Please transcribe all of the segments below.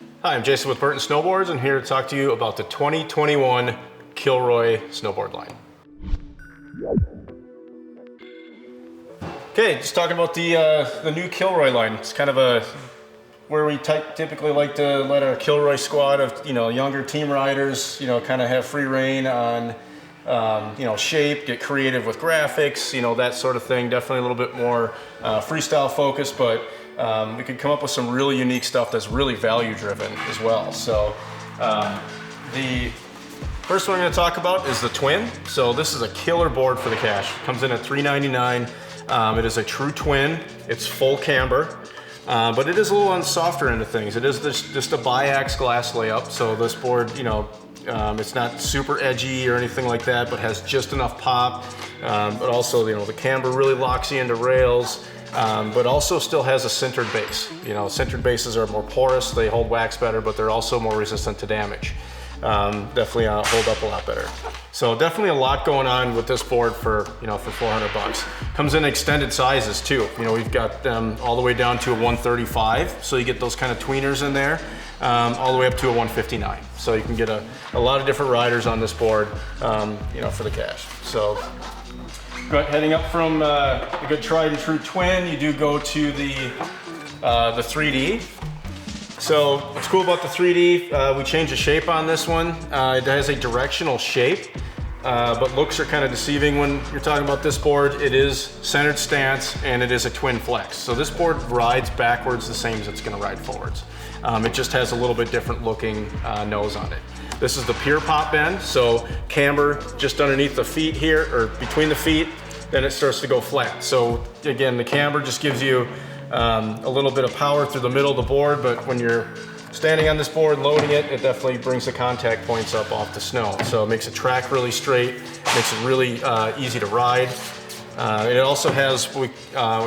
Hi, I'm Jason with Burton Snowboards, and here to talk to you about the 2021 Kilroy snowboard line. Okay, just talking about the new Kilroy line. It's kind of where we typically like to let our Kilroy squad of younger team riders kind of have free reign on shape, get creative with graphics, that sort of thing. Definitely a little bit more freestyle focused, but we could come up with some really unique stuff that's really value driven as well. So the first one I'm going to talk about is the Twin. So this is a killer board for the cash. It comes in at $399. It is a true twin. It's full camber, but it is a little on the softer end of things. It is just a bi-ax glass layup. So this board, it's not super edgy or anything like that, but has just enough pop. But also, the camber really locks you into rails. But also still has a sintered base. Sintered bases are more porous, they hold wax better, but they're also more resistant to damage. Definitely hold up a lot better. So definitely a lot going on with this board for 400 bucks. Comes in extended sizes too. We've got them all the way down to a 135, so you get those kind of tweeners in there, all the way up to a 159. So you can get a lot of different riders on this board, for the cash. So heading up from the good tried and true twin, you do go to the 3D. So what's cool about the 3D, we changed the shape on this one. It has a directional shape, but looks are kind of deceiving when you're talking about this board. It is centered stance and it is a twin flex. So this board rides backwards the same as it's going to ride forwards. It just has a little bit different looking nose on it. This is the pure pop bend, so camber just underneath the feet here, or between the feet, then it starts to go flat. So again, the camber just gives you a little bit of power through the middle of the board, but when you're standing on this board, loading it, it definitely brings the contact points up off the snow. So it makes the track really straight, makes it really easy to ride. It also has what we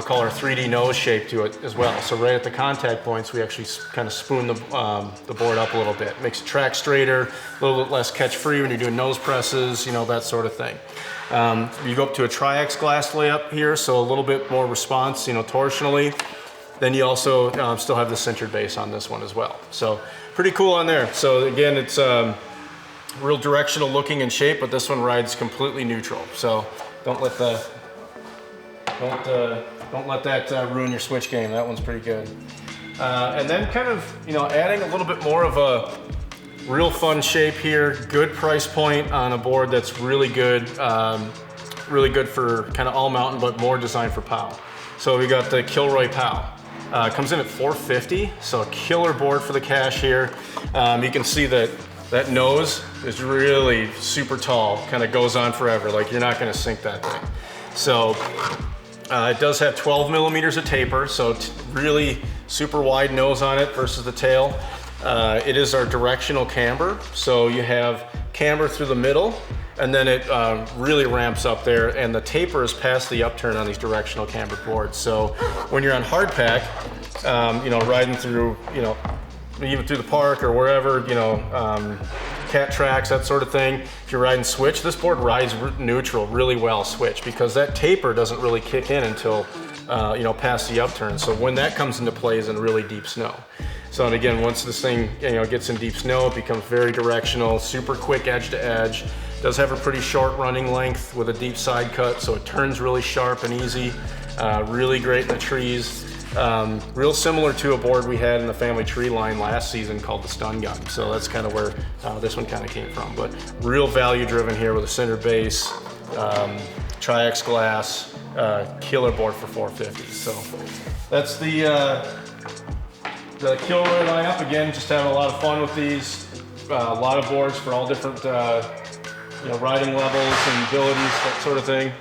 call our 3D nose shape to it as well. So right at the contact points, we actually kind of spoon the board up a little bit. Makes the track straighter, a little bit less catch free when you're doing nose presses, that sort of thing. You go up to a tri-X glass layup here, so a little bit more response, torsionally. Then you also still have the sintered base on this one as well. So pretty cool on there. So again, it's real directional looking and shape, but this one rides completely neutral. So don't let that ruin your switch game. That one's pretty good. And then kind of, adding a little bit more of a real fun shape here. Good price point on a board that's really good for kind of all mountain, but more designed for POW. So we got the Kilroy POW. Comes in at $450, so a killer board for the cash here. You can see that nose is really super tall, kind of goes on forever. Like, you're not going to sink that thing. So it does have 12 millimeters of taper, so really super wide nose on it versus the tail. It is our directional camber, so you have camber through the middle, and then it really ramps up there, and the taper is past the upturn on these directional camber boards. So when you're on hard pack, riding through, even through the park or wherever, cat tracks, that sort of thing. If you're riding switch, this board rides neutral really well switch, because that taper doesn't really kick in until past the upturn. So when that comes into play is in really deep snow. So, and again, once this thing gets in deep snow, it becomes very directional, super quick edge to edge. Does have a pretty short running length with a deep side cut, so it turns really sharp and easy. Really great in the trees. Real similar to a board we had in the family tree line last season called the Stun Gun. So that's kind of where this one kind of came from. But real value driven here with a center base, tri-X glass, killer board for $450. So that's the Kilroy lineup. Again, just having a lot of fun with these. A lot of boards for all different riding levels and abilities, that sort of thing.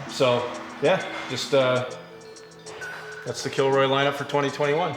So yeah, just that's the Kilroy lineup for 2021.